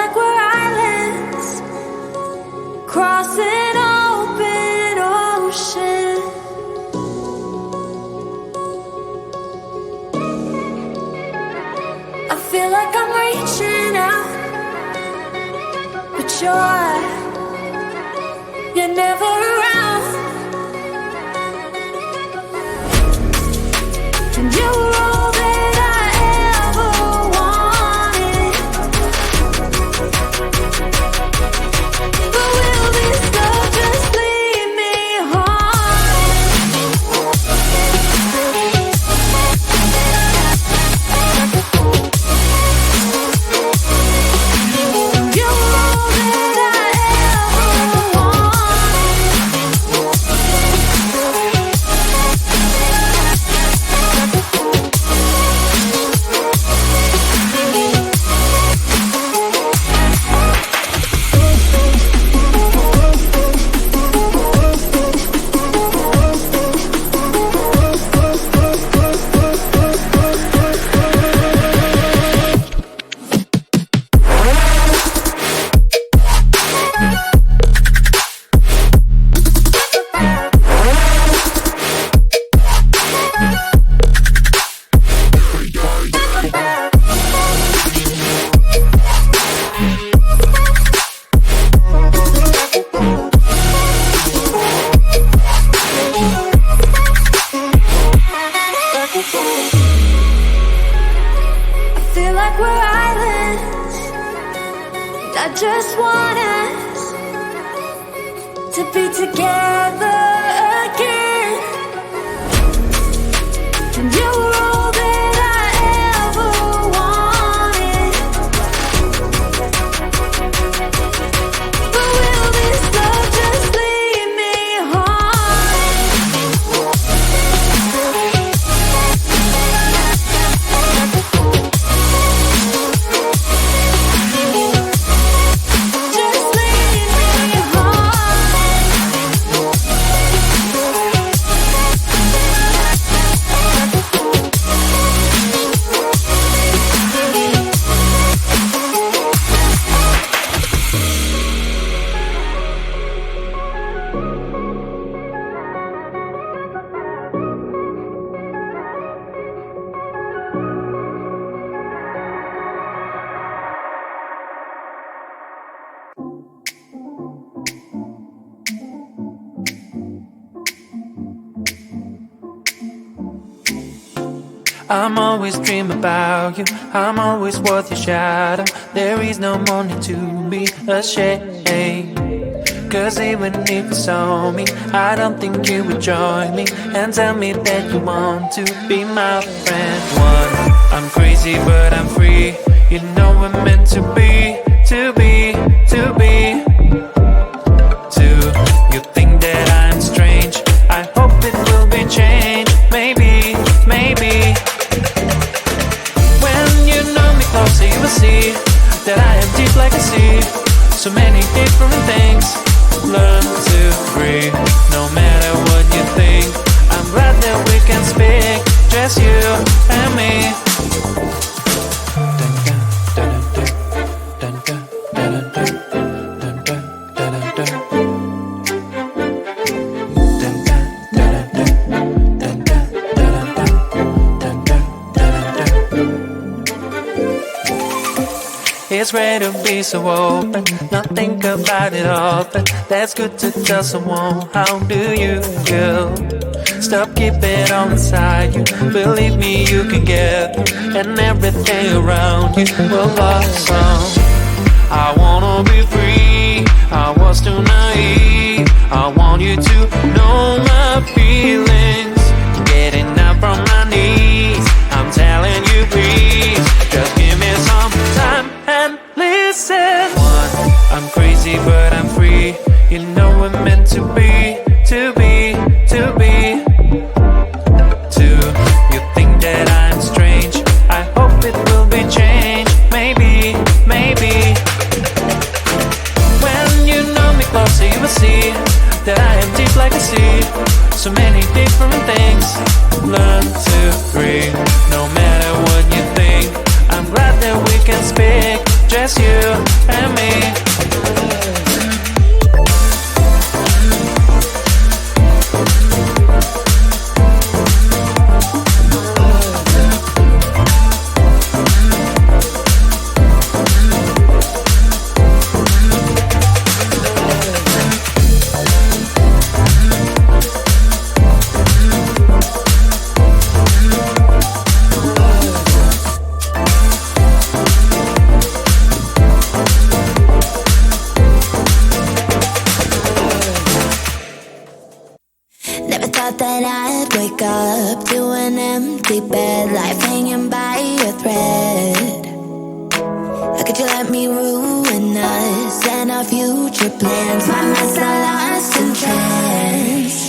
like we're islands crossing open ocean. I feel like I'm reaching out, but you're never around. And you were all that I ever wanted, but will this love just leave me haunted? You were all that I ever just want us to be together again. And you were all that I ever wanted, but will this love just leave me I'm always dreaming about you, I'm always worth your shadow. There is no more need to be ashamed, 'cause even if you saw me, I don't think you would join me and tell me that you want to be my friend. One, I'm crazy but I'm free. You know we're meant to be, to be, to be. Two, you think that I'm strange. I hope it will be changed. Maybe, maybe. Closer you will see that I am deep like a sea. So many different things, learn to breathe. No matter what you think, I'm glad that we can speak, just you and me. It's rare to be so open, not think about it often. That's good to tell someone, how do you feel? Stop keeping it all inside you. Believe me, you can get through, and everything around you will blossom. I wanna be free, I was too naive. I want you to know my feelings. Getting up from my knees, I'm telling you please, just give me some time and listen. One, I'm crazy but I'm free. You know we're meant to be, to be, to be. Two, you think that I'm strange. I hope it will be changed. Maybe, maybe. When you know me closer you will see that I am deep like a sea. So many different things, learn to breathe. No matter what you think, I'm glad that we can speak, just you and empty bed, life hanging by a thread. How could you let me ruin us and our future plans? My mind's not lost in trance.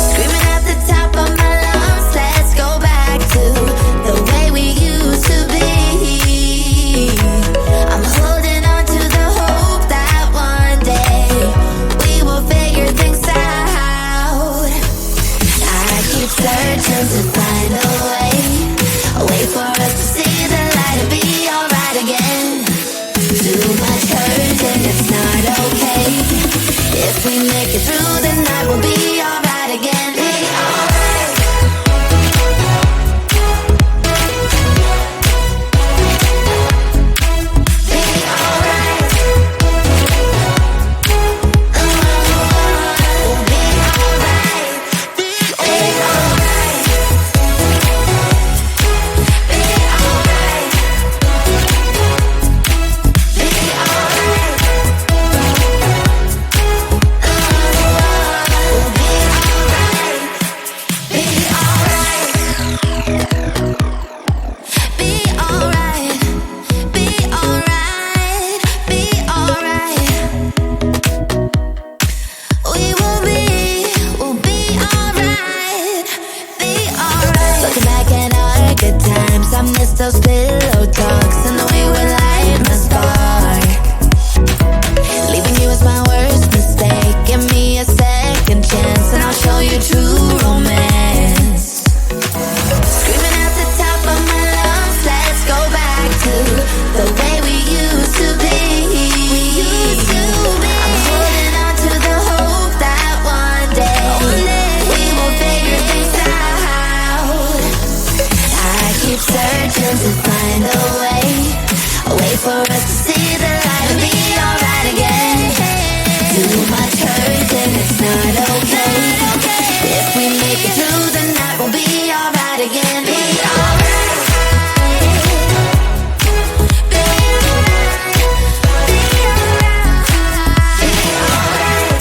Screaming at the top of my lungs, let's go back to the way we used to be. I'm holding on to the hope that one day we will figure things out. I keep searching to find a way for us to see the light and be alright again. Too much hurt and it's not okay. If we make it through the night, we'll be alright again. Be alright. Be alright. We'll be alright. Be alright. Be alright. Be alright. We'll be alright. Be alright. Be alright. Be alright. Be alright. We'll be alright. Be alright. Looking back at our good times, I miss those pillow talks and the way we light my spark. Leaving you was my worst mistake. Give me a second chance and I'll show you true romance. Screaming at the top of my lungs, let's go back to the way we used to be. I'm holding on to the hope that one day we will figure things out. I keep searching to find a way for us to see the light and be alright again. Too much hurt and it's not okay. If we make it through the night, we'll be alright again. Be alright. Be alright. Be alright. Be alright.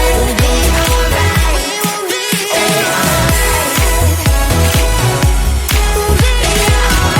We'll be alright. We will be alright. We'll be alright.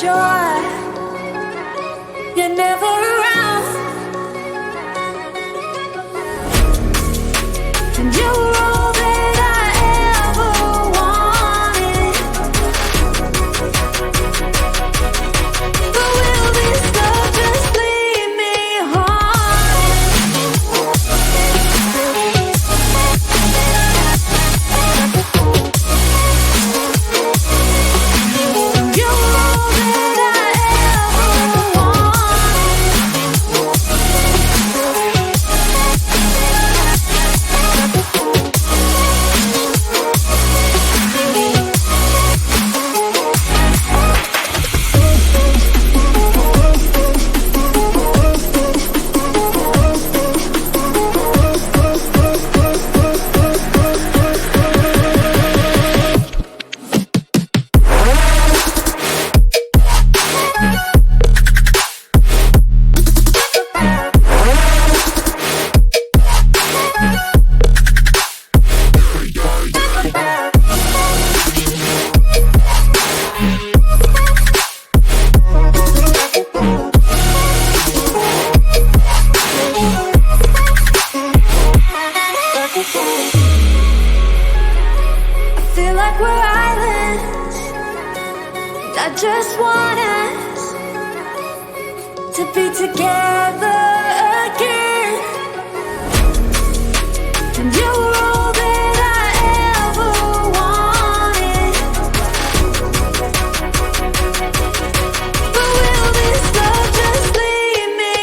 sure you're never around, and you were all that I ever wanted. But we'll be stuck, just leave me just want us to be together again, and you were all that I ever wanted. But we'll be stuck, just leave me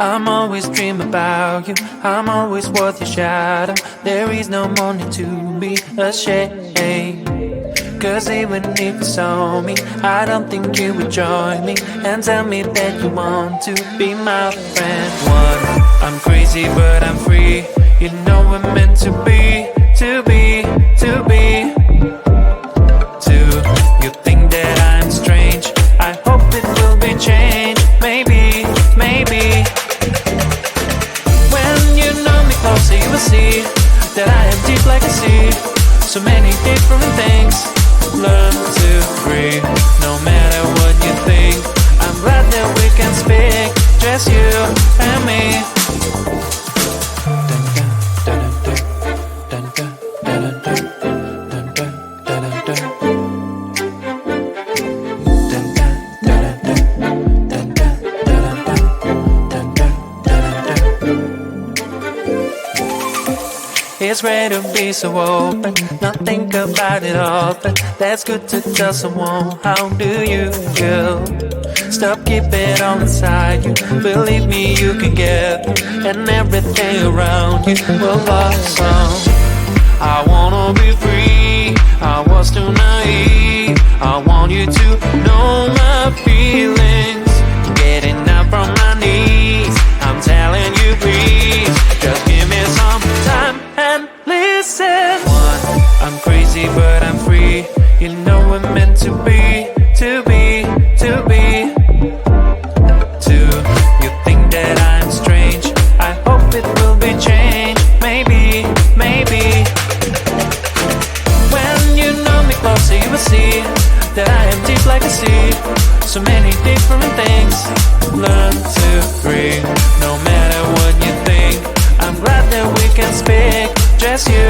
I'm always dreaming about you, I'm always worth your shadow. There is no morning to be ashamed, 'cause even if you saw me, I don't think you would join me and tell me that you want to be my friend. One, I'm crazy but I'm free, you know we're meant to be, to be, to be. Two, you think that I'm strange, I hope it will be changed, maybe, maybe. So you will see that I am deep like a sea. So many different things, learn to breathe. No matter what you think, I'm glad that we can speak, just you and me. It's rare to be so open, not think about it often. That's good to tell someone, how do you feel? Stop keeping it all inside you, believe me you can get through, and everything around you will blossom. I wanna be free, I was too naive. I want you to know my feelings, getting up from my knees. I'm telling you please, just give me some time and listen. One, I'm crazy but I'm free, you know we're meant to be, to be, to be. Two, you think that I'm strange, I hope it will be changed, maybe, maybe. When you know me closer you will see that I am deep like a sea. So many different things, learn to breathe. No matter what you think, I'm glad that we can speak, just you